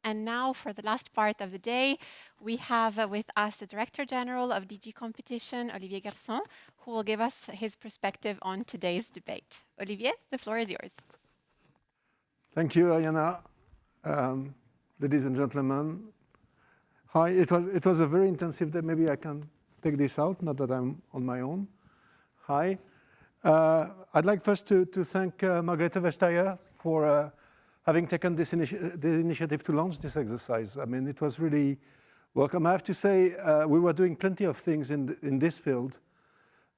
And now for the last part of the day, we have with us the Director General of DG Competition, Olivier Garçon, who will give us his perspective on today's debate. Olivier, the floor is yours. Thank you, Ayana. Ladies and gentlemen, hi. It was a very intensive day. Maybe I can take this out, not that I'm on my own. Hi. I'd like first to thank Margrethe Vestager for having taken this the initiative to launch this exercise. I mean, it was really welcome. I have to say, we were doing plenty of things in this field,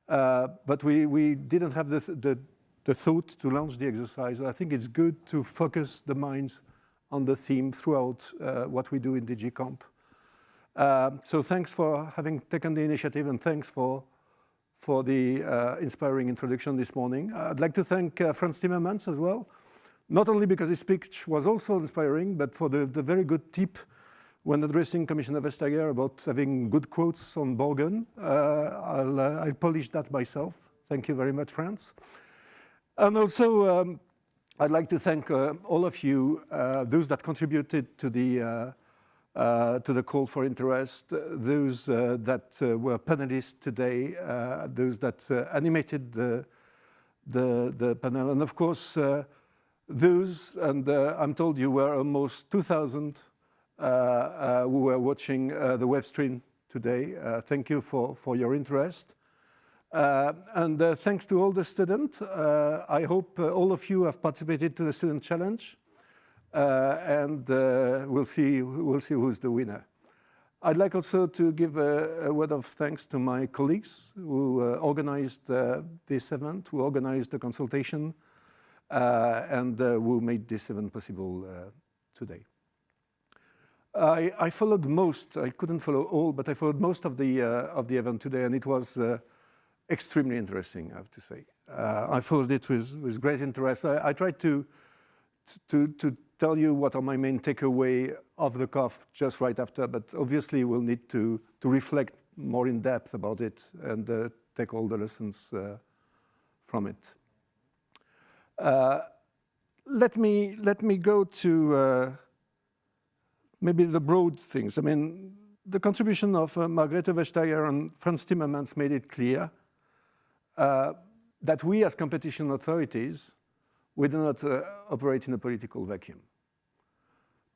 but we didn't have the thought to launch the exercise. I think it's good to focus the minds on the theme throughout what we do in DG Comp. So thanks for having taken the initiative, and thanks for the inspiring introduction this morning. I'd like to thank Frans Timmermans as well, not only because his speech was also inspiring, but for the very good tip when addressing Commissioner Vestager about having good quotes on Borgen. I'll polish that myself. Thank you very much, Frans. And also, I'd like to thank all of you, those that contributed to the call for interest, those that were panelists today, those that animated the panel, and of course, those, and I'm told you were almost 2,000 who were watching the web stream today. Thank you for your interest. And thanks to all the students. I hope all of you have participated to the Student Challenge. And we'll see who's the winner. I'd like also to give a word of thanks to my colleagues who organized this event, who organized the consultation, and who made this event possible today. I followed most. I couldn't follow all, but I followed most of the event today, and it was extremely interesting, I have to say. I followed it with great interest. I tried to tell you what are my main takeaway off the cuff just right after, but obviously we'll need to reflect more in depth about it and take all the lessons from it. Let me go to maybe the broad things. I mean, the contribution of Margrethe Vestager and Frans Timmermans made it clear that we as competition authorities, we do not operate in a political vacuum.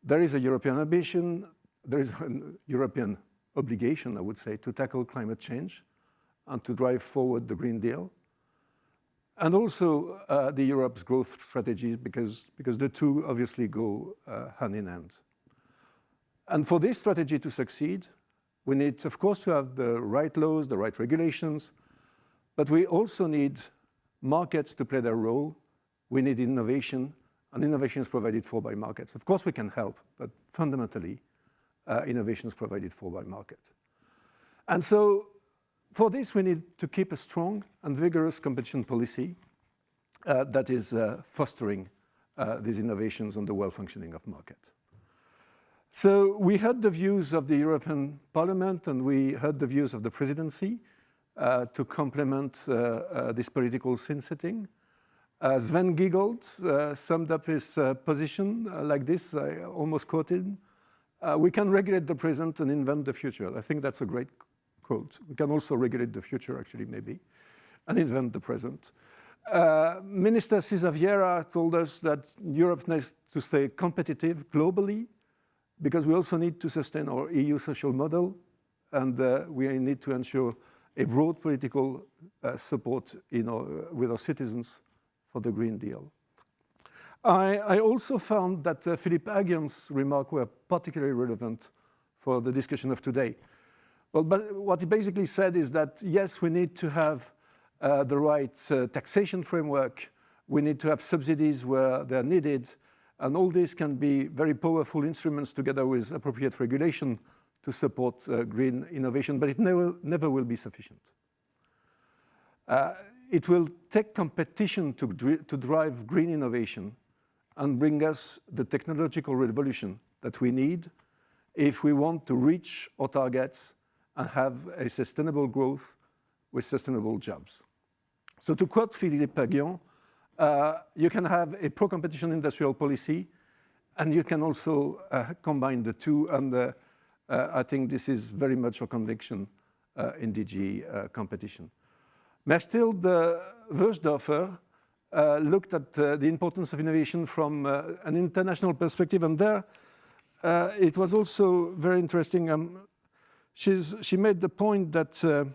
There is a European ambition, there is a European obligation, I would say, to tackle climate change and to drive forward the Green Deal. And also the Europe's growth strategies, because the two obviously go hand in hand. And for this strategy to succeed, we need, of course, to have the right laws, the right regulations, but we also need markets to play their role. We need innovation, and innovation is provided for by markets. Of course, we can help, but fundamentally, innovation is provided for by markets. And so, for this, we need to keep a strong and vigorous competition policy that is fostering these innovations and the well-functioning of market. So, we heard the views of the European Parliament, and we heard the views of the presidency to complement this political scene setting. Sven Giegold summed up his position like this, I almost quoted, we can regulate the present and invent the future. I think that's a great quote. We can also regulate the future, actually, maybe, and invent the present. Minister Cesar Vieira told us that Europe needs to stay competitive globally, because we also need to sustain our EU social model, and we need to ensure a broad political support with our citizens for the Green Deal. I also found that Philippe Aghian's remarks were particularly relevant for the discussion of today. Well, but what he basically said is that, yes, we need to have the right taxation framework, we need to have subsidies where they're needed, and all this can be very powerful instruments together with appropriate regulation to support green innovation, but it never will be sufficient. It will take competition to drive green innovation and bring us the technological revolution that we need if we want to reach our targets and have a sustainable growth with sustainable jobs. So to quote Philippe Aghian, you can have a pro-competition industrial policy And you can also combine the two, and I think this is very much a conviction in DG competition. Mechtild Wursdorfer looked at the importance of innovation from an international perspective, and there it was also very interesting. She made the point that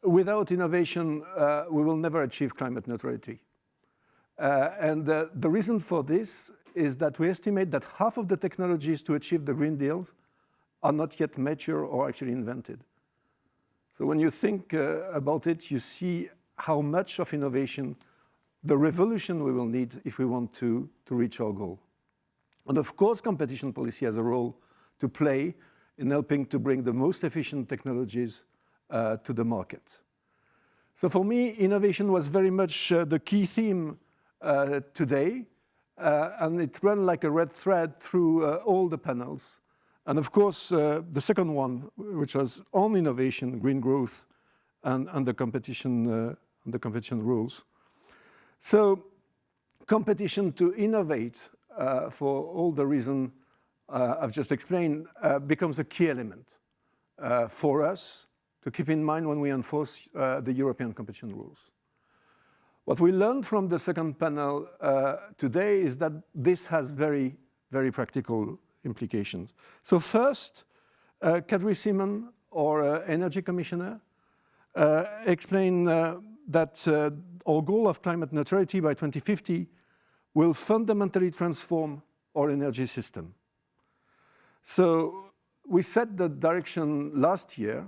without innovation, we will never achieve climate neutrality. And the reason for this is that we estimate that half of the technologies to achieve the Green Deals are not yet mature or actually invented. So when you think about it, you see how much of innovation, the revolution we will need if we want to reach our goal. And of course, competition policy has a role to play in helping to bring the most efficient technologies to the market. So for me, innovation was very much the key theme today, and it ran like a red thread through all the panels. And of course, the second one, which was on innovation, green growth, and the competition rules. So competition to innovate, for all the reasons I've just explained, becomes a key element for us to keep in mind when we enforce the European competition rules. What we learned from the second panel today is that this has very, very practical implications. So first, Kadri Simon, our Energy Commissioner, explained that our goal of climate neutrality by 2050 will fundamentally transform our energy system. So we set the direction last year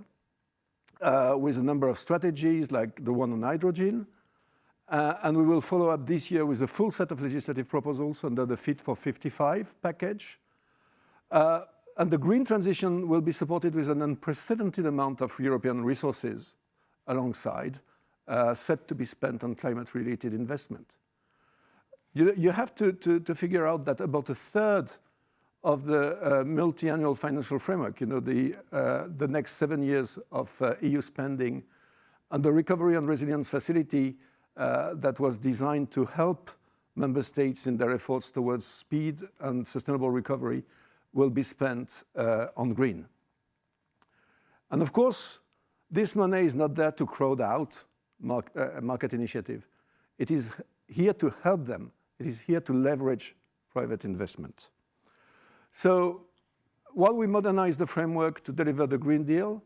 with a number of strategies like the one on hydrogen, and we will follow up this year with a full set of legislative proposals under the Fit for 55 package. And the green transition will be supported with an unprecedented amount of European resources alongside, set to be spent on climate-related investment. You have to figure out that about a third of the multi-annual financial framework, the next 7 years of EU spending, and the Recovery and Resilience Facility that was designed to help member states in their efforts towards speed and sustainable recovery will be spent on green. And of course, this money is not there to crowd out market initiative. It is here to help them. It is here to leverage private investment. So while we modernize the framework to deliver the Green Deal,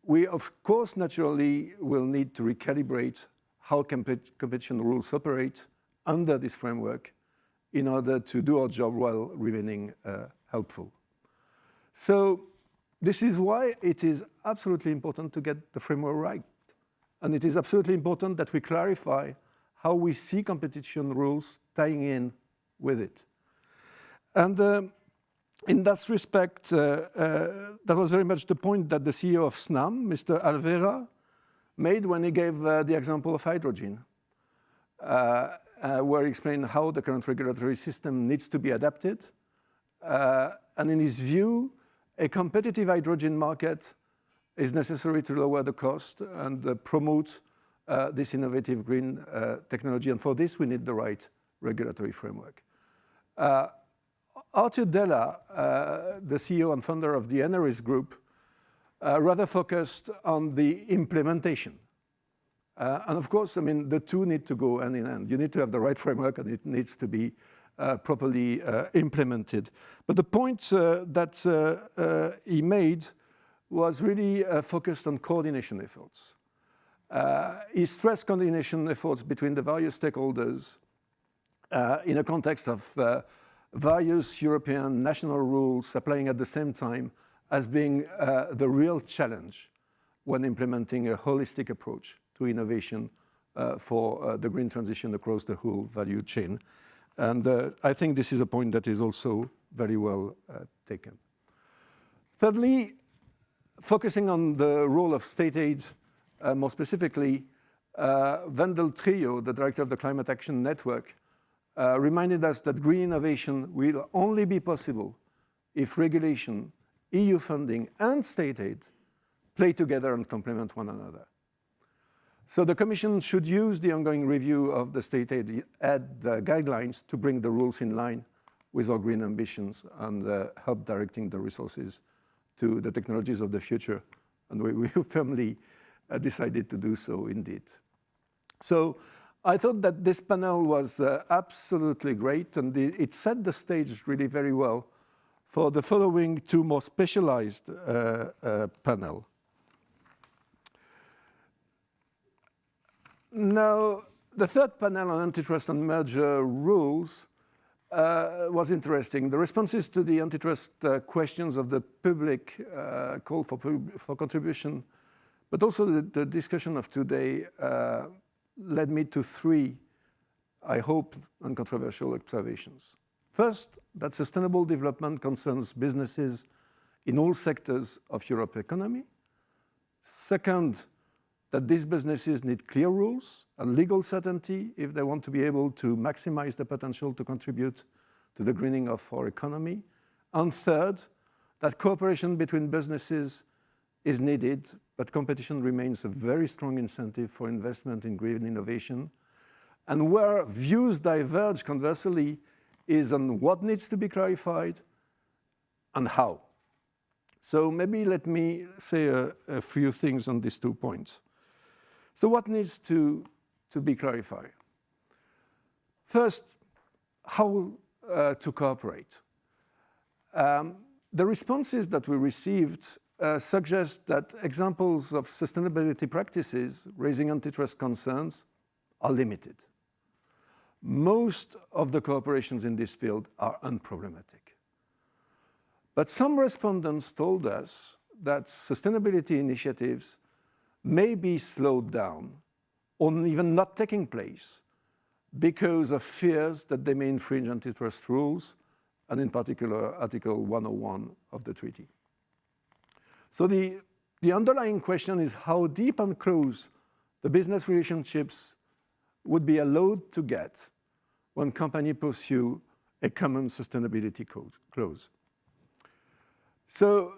we of course naturally will need to recalibrate how competition rules operate under this framework in order to do our job while remaining helpful. So this is why it is absolutely important to get the framework right. And it is absolutely important that we clarify how we see competition rules tying in with it. And in that respect, that was very much the point that the CEO of SNAM, Mr. Alvera, made when he gave the example of hydrogen, where he explained how the current regulatory system needs to be adapted. And in his view, a competitive hydrogen market is necessary to lower the cost and promote this innovative green technology. And for this, we need the right regulatory framework. Arthur Della, the CEO and founder of the Eneris Group, rather focused on the implementation. And of course, I mean, the two need to go hand in hand. You need to have the right framework and it needs to be properly implemented. But the point that he made was really focused on coordination efforts. He stressed coordination efforts between the various stakeholders in a context of various European national rules applying at the same time as being the real challenge when implementing a holistic approach to innovation for the green transition across the whole value chain. And I think this is a point that is also very well taken. Thirdly, focusing on the role of state aid, more specifically, Wendel Trio, the director of the Climate Action Network, reminded us that green innovation will only be possible if regulation, EU funding, and state aid play together and complement one another. So the Commission should use the ongoing review of the state aid guidelines to bring the rules in line with our green ambitions and help directing the resources to the technologies of the future. And we firmly decided to do so indeed. So I thought that this panel was absolutely great, and it set the stage really very well for the following two more specialized panel. Now, the third panel on antitrust and merger rules was interesting. The responses to the antitrust questions of the public call for contribution, but also the discussion of today led me to three, I hope, uncontroversial observations. First, that sustainable development concerns businesses in all sectors of Europe's economy. Second, that these businesses need clear rules and legal certainty if they want to be able to maximize the potential to contribute to the greening of our economy. And third, that cooperation between businesses is needed, but competition remains a very strong incentive for investment in green innovation. And where views diverge, conversely, is on what needs to be clarified and how. So maybe let me say a few things on these 2 points. So what needs to be clarified? First, how to cooperate. The responses that we received suggest that examples of sustainability practices raising antitrust concerns are limited. Most of the cooperations in this field are unproblematic. But some respondents told us that sustainability initiatives may be slowed down or even not taking place because of fears that they may infringe antitrust rules, and in particular Article 101 of the treaty. So the underlying question is how deep and close the business relationships would be allowed to get when companies pursue a common sustainability clause. So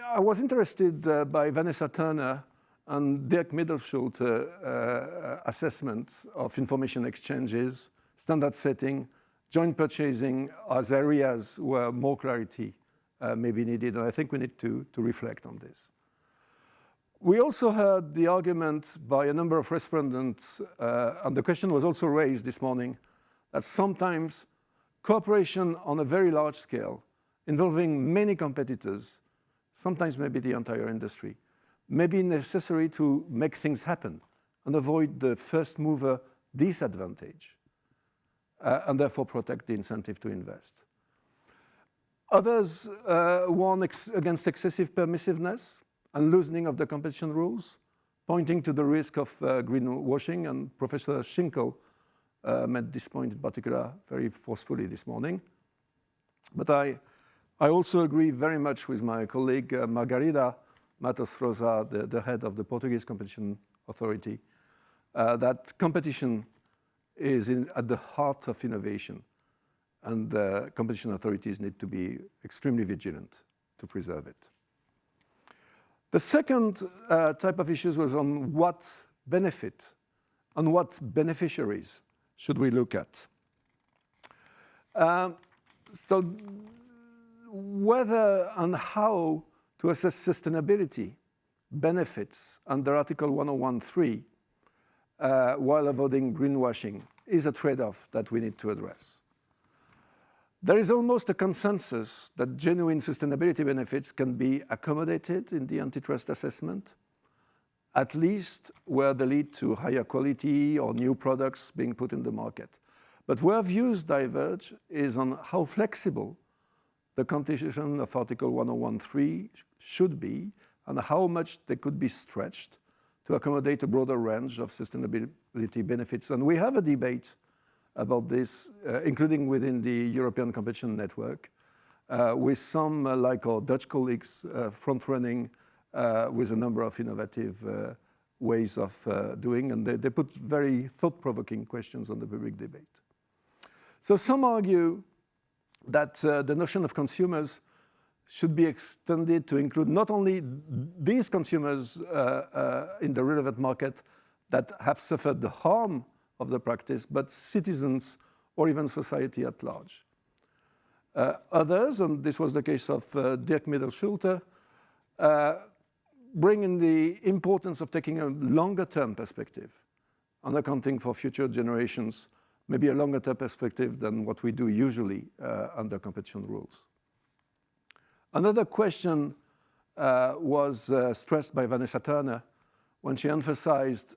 I was interested by Vanessa Turner and Dirk Middelschulte assessment of information exchanges, standard setting, joint purchasing as areas where more clarity may be needed, and I think we need to reflect on this. We also heard the argument by a number of respondents, and the question was also raised this morning, that sometimes cooperation on a very large scale, involving many competitors, sometimes maybe the entire industry, may be necessary to make things happen and avoid the first mover disadvantage, and therefore protect the incentive to invest. Others warn against excessive permissiveness and loosening of the competition rules, pointing to the risk of greenwashing, and Professor Schinkel made this point in particular very forcefully this morning. But I also agree very much with my colleague Margarida Matos Rosa, the head of the Portuguese Competition Authority, that competition is at the heart of innovation, and competition authorities need to be extremely vigilant to preserve it. The second type of issues was on what benefit and what beneficiaries should we look at. So whether and how to assess sustainability benefits under Article 101(3 while avoiding greenwashing is a trade-off that we need to address. There is almost a consensus that genuine sustainability benefits can be accommodated in the antitrust assessment, at least where they lead to higher quality or new products being put in the market. But where views diverge is on how flexible the condition of Article 101(3 should be and how much they could be stretched to accommodate a broader range of sustainability benefits. And we have a debate about this, including within the European Competition Network, with some, like our Dutch colleagues, front-running with a number of innovative ways of doing, and they put very thought-provoking questions on the public debate. So some argue that the notion of consumers should be extended to include not only these consumers in the relevant market that have suffered the harm of the practice, but citizens or even society at large. Others, and this was the case of Dirk Middelschulte, bring in the importance of taking a longer-term perspective on accounting for future generations, maybe a longer-term perspective than what we do usually under competition rules. Another question was stressed by Vanessa Turner when she emphasized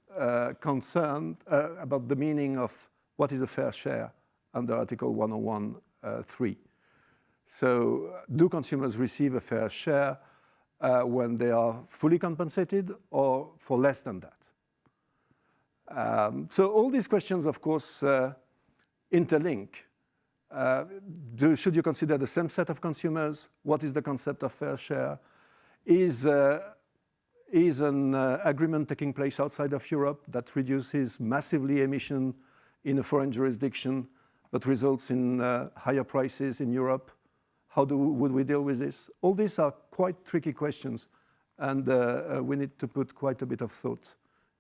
concern about the meaning of what is a fair share under Article 101(3). So do consumers receive a fair share when they are fully compensated or for less than that? So all these questions, of course, interlink. Should you consider the same set of consumers? What is the concept of fair share? Is an agreement taking place outside of Europe that reduces massively emission in a foreign jurisdiction but results in higher prices in Europe? How would we deal with this? All these are quite tricky questions, and we need to put quite a bit of thought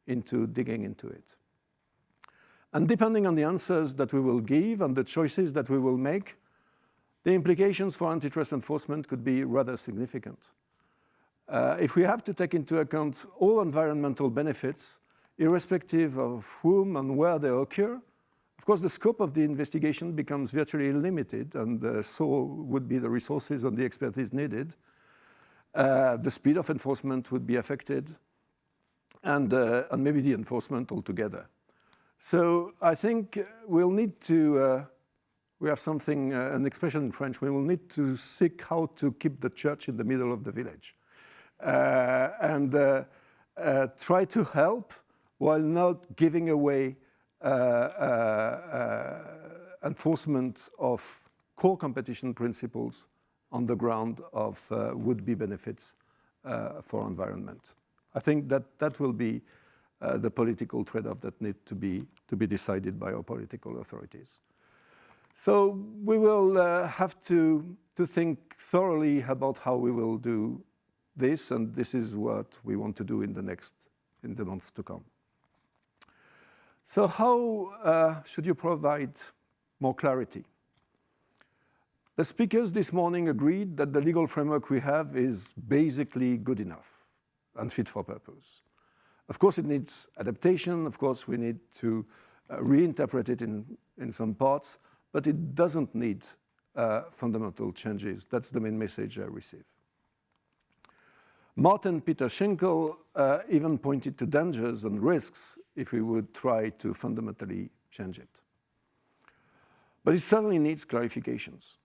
into digging into it. And depending on the answers that we will give and the choices that we will make, the implications for antitrust enforcement could be rather significant. If we have to take into account all environmental benefits, irrespective of whom and where they occur, of course, the scope of the investigation becomes virtually limited, and so would be the resources and the expertise needed. The speed of enforcement would be affected, and maybe the enforcement altogether. So I think we'll need to, we have something, an expression in French, we will need to seek how to keep the church in the middle of the village. And try to help while not giving away enforcement of core competition principles on the ground of would-be benefits for environment. I think that will be the political trade-off that need to be decided by our political authorities. So we will have to think thoroughly about how we will do this, and this is what we want to do in the months to come. So how should you provide more clarity? The speakers this morning agreed that the legal framework we have is basically good enough and fit for purpose. Of course, it needs adaptation. Of course, we need to reinterpret it in some parts, but it doesn't need fundamental changes. That's the main message I receive. Martin Peter Schinkel even pointed to dangers and risks if we would try to fundamentally change it. But it certainly needs clarifications.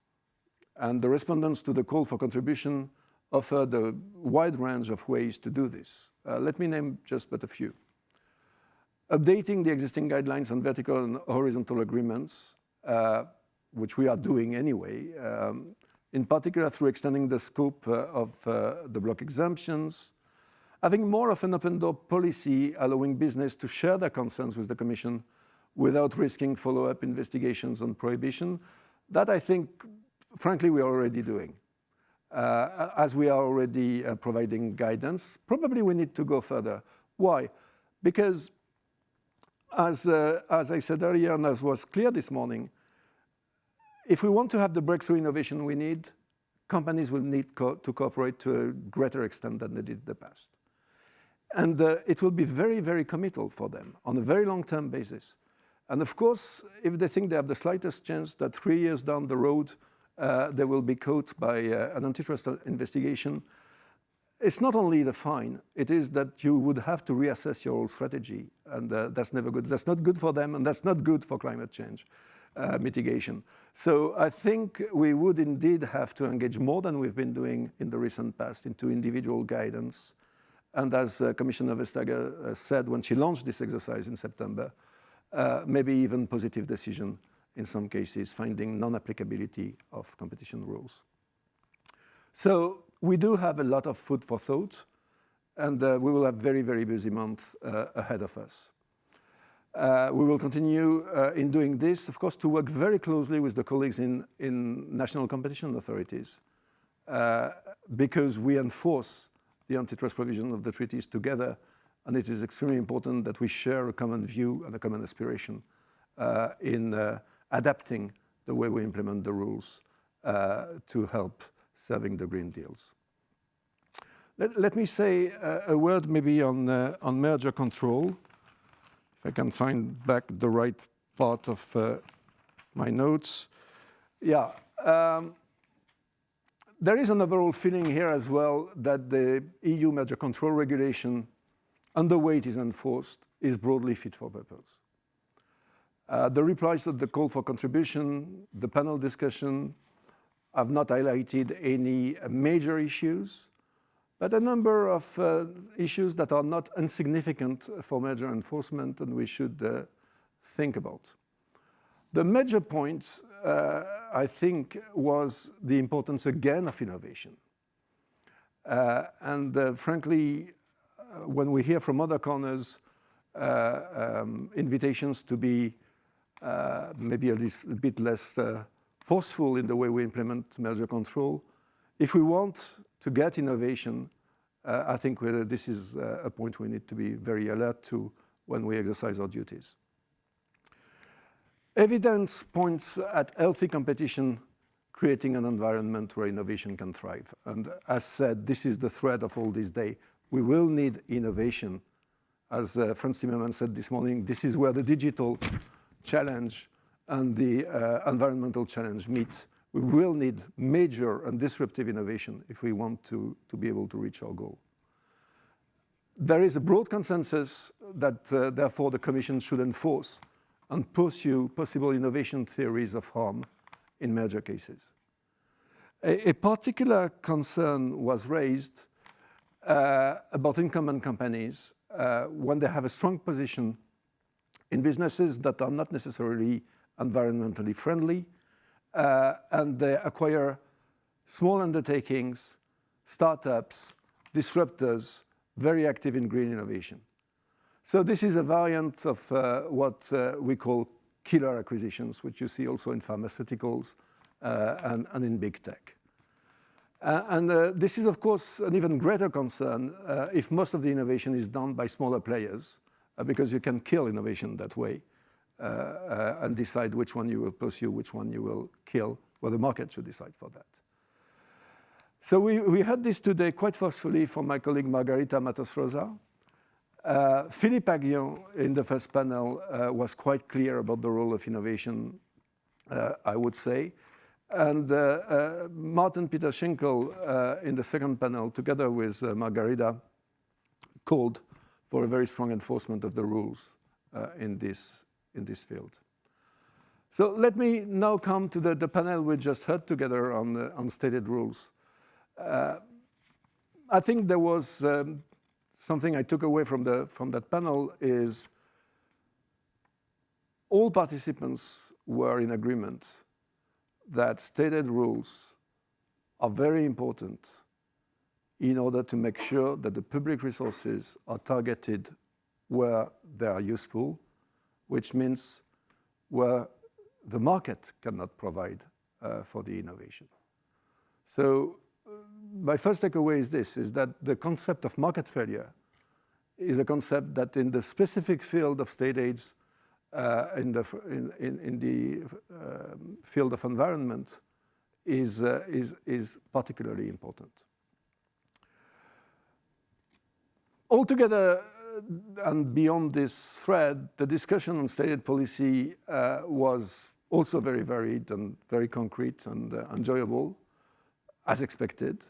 And the respondents to the call for contribution offered a wide range of ways to do this. Let me name just but a few. Updating the existing guidelines on vertical and horizontal agreements, which we are doing anyway, in particular through extending the scope of the block exemptions, having more of an open door policy allowing business to share their concerns with the Commission without risking follow-up investigations on prohibition. That I think, frankly, we are already doing. As we are already providing guidance, probably we need to go further. Why? Because as I said earlier, and as was clear this morning, if we want to have the breakthrough innovation we need, companies will need to cooperate to a greater extent than they did in the past. And it will be very, very committal for them on a very long-term basis. And of course, if they think they have the slightest chance that 3 years down the road, they will be caught by an antitrust investigation, it's not only the fine, it is that you would have to reassess your whole strategy. And that's never good. That's not good for them, and that's not good for climate change mitigation. So I think we would indeed have to engage more than we've been doing in the recent past into individual guidance. And as Commissioner Vestager said when she launched this exercise in September, maybe even positive decision in some cases, finding non-applicability of competition rules. So we do have a lot of food for thought, and we will have very, very busy months ahead of us. We will continue in doing this, of course, to work very closely with the colleagues in national competition authorities, because we enforce the antitrust provision of the treaties together, and it is extremely important that we share a common view and a common aspiration in adapting the way we implement the rules to help serving the Green Deals. Let me say a word maybe on merger control, if I can find back the right part of my notes. Yeah, there is an overall feeling here as well that the EU merger control regulation, and the way it is enforced, is broadly fit for purpose. The replies to the call for contribution, the panel discussion, have not highlighted any major issues, but a number of issues that are not insignificant for merger enforcement and we should think about. The major point, I think, was the importance again of innovation. Frankly, when we hear from other corners invitations to be maybe a bit less forceful in the way we implement merger control, if we want to get innovation, I think this is a point we need to be very alert to when we exercise our duties. Evidence points at healthy competition creating an environment where innovation can thrive. And as said, this is the thread of all this day. We will need innovation. As Frans Timmermans said this morning, this is where the digital challenge and the environmental challenge meet. We will need major and disruptive innovation if we want to be able to reach our goal. There is a broad consensus that therefore the Commission should enforce and pursue possible innovation theories of harm in merger cases. A particular concern was raised about incumbent companies when they have a strong position in businesses that are not necessarily environmentally friendly, and they acquire small undertakings, startups, disruptors, very active in green innovation. So this is a variant of what we call killer acquisitions, which you see also in pharmaceuticals and in big tech. This is, of course, an even greater concern if most of the innovation is done by smaller players, because you can kill innovation that way and decide which one you will pursue, which one you will kill, well, the market should decide for that. So we heard this today quite forcefully from my colleague Margarita Matos Rosa. Philippe Aghion in the first panel was quite clear about the role of innovation, I would say. And Martin Peter Schinkel in the second panel, together with Margarita, called for a very strong enforcement of the rules in this field. So let me now come to the panel we just heard together on stated rules. I think there was something I took away from that panel is all participants were in agreement that stated rules are very important in order to make sure that the public resources are targeted where they are useful, which means where the market cannot provide for the innovation. So my first takeaway is this, is that the concept of market failure is a concept that in the specific field of state aids, in the field of environment, is particularly important. Altogether, and beyond this thread, the discussion on stated policy was also very varied and very concrete and enjoyable, as expected.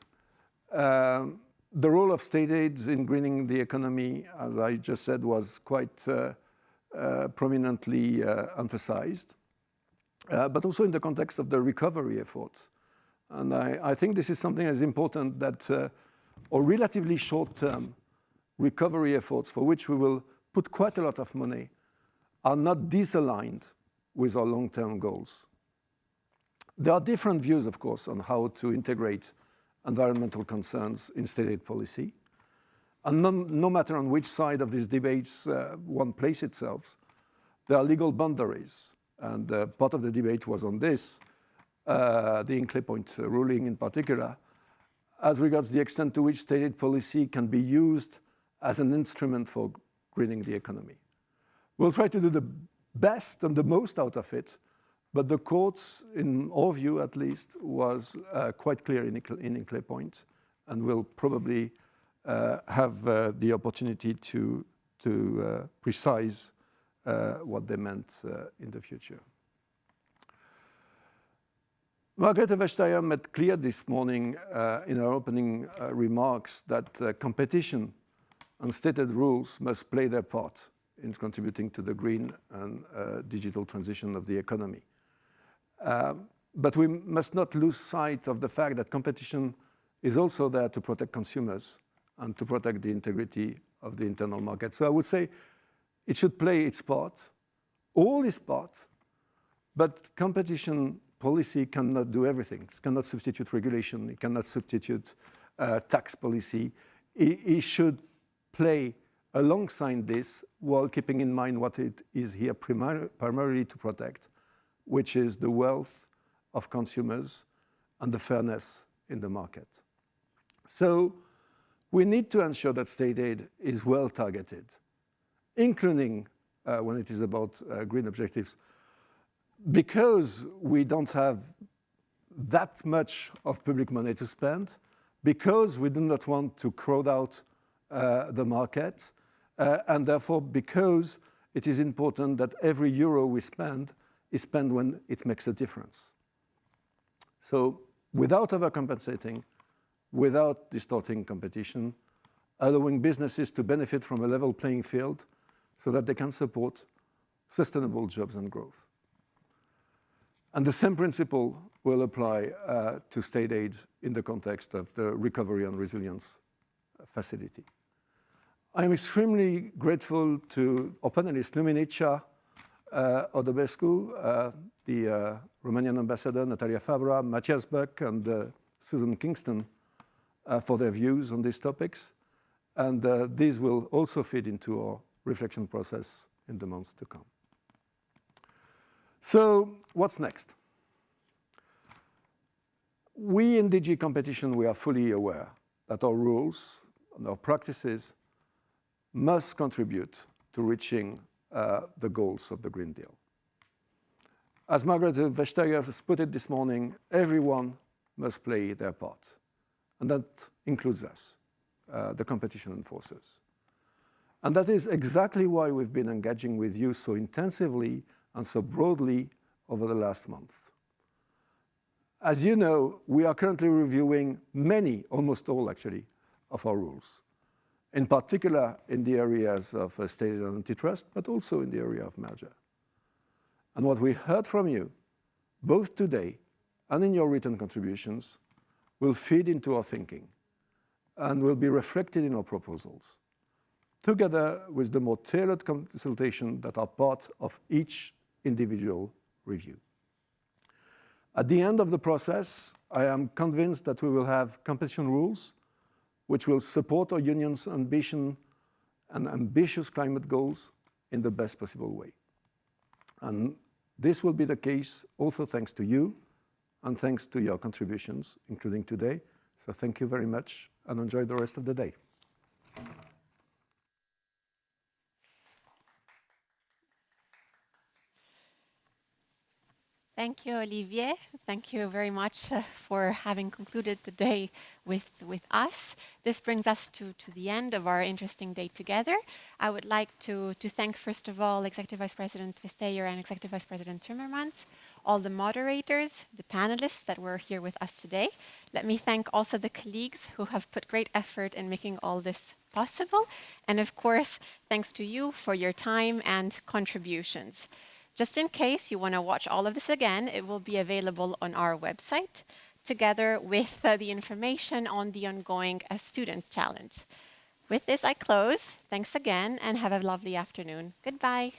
The role of state aids in greening the economy, as I just said, was quite prominently emphasized, but also in the context of the recovery efforts. And I think this is something that is important, that our relatively short-term recovery efforts, for which we will put quite a lot of money, are not disaligned with our long-term goals. There are different views, of course, on how to integrate environmental concerns in state aid policy. And no matter on which side of these debates one places itself, there are legal boundaries. And part of the debate was on this, the Hinkley Point ruling in particular, as regards the extent to which state aid policy can be used as an instrument for greening the economy. We'll try to do the best and the most out of it, But the courts, in our view at least, was quite clear in Hinkley Point, and will probably have the opportunity to precise what they meant in the future. Margrethe Vestager made clear this morning in her opening remarks that competition and stated rules must play their part in contributing to the green and digital transition of the economy. But we must not lose sight of the fact that competition is also there to protect consumers and to protect the integrity of the internal market. So I would say it should play its part, all its part, but competition policy cannot do everything. It cannot substitute regulation. It cannot substitute tax policy. It should play alongside this while keeping in mind what it is here primarily to protect, which is the wealth of consumers and the fairness in the market. So we need to ensure that state aid is well targeted, including when it is about green objectives, because we don't have that much of public money to spend, because we do not want to crowd out the market, and therefore because it is important that every euro we spend is spent when it makes a difference. So without overcompensating, without distorting competition, allowing businesses to benefit from a level playing field so that they can support sustainable jobs and growth. And the same principle will apply to state aid in the context of the Recovery and Resilience Facility. I am extremely grateful to our panelists, Luminița Odobescu, the Romanian ambassador, Natalia Fabra, Matthias Buck, and Susan Kingston for their views on these topics. And these will also feed into our reflection process in the months to come. So what's next? We in DG Competition, we are fully aware that our rules and our practices must contribute to reaching the goals of the Green Deal. As Margrethe Vestager has put it this morning, everyone must play their part. And that includes us, the competition enforcers. And that is exactly why we've been engaging with you so intensively and so broadly over the last month. As you know, we are currently reviewing many, almost all actually, of our rules, in particular in the areas of state and antitrust, but also in the area of merger. And what we heard from you, both today and in your written contributions, will feed into our thinking and will be reflected in our proposals, together with the more tailored consultation that are part of each individual review. At the end of the process, I am convinced that we will have competition rules which will support our union's ambition and ambitious climate goals in the best possible way. And this will be the case also thanks to you and thanks to your contributions, including today. So thank you very much and enjoy the rest of the day. Thank you, Olivier. Thank you very much for having concluded the day with us. This brings us to the end of our interesting day together. I would like to thank, first of all, Executive Vice President Vestager and Executive Vice President Timmermans, all the moderators, the panelists that were here with us today. Let me thank also the colleagues who have put great effort in making all this possible. And of course, thanks to you for your time and contributions. Just in case you want to watch all of this again, it will be available on our website, together with the information on the ongoing student challenge. With this, I close. Thanks again, and have a lovely afternoon. Goodbye.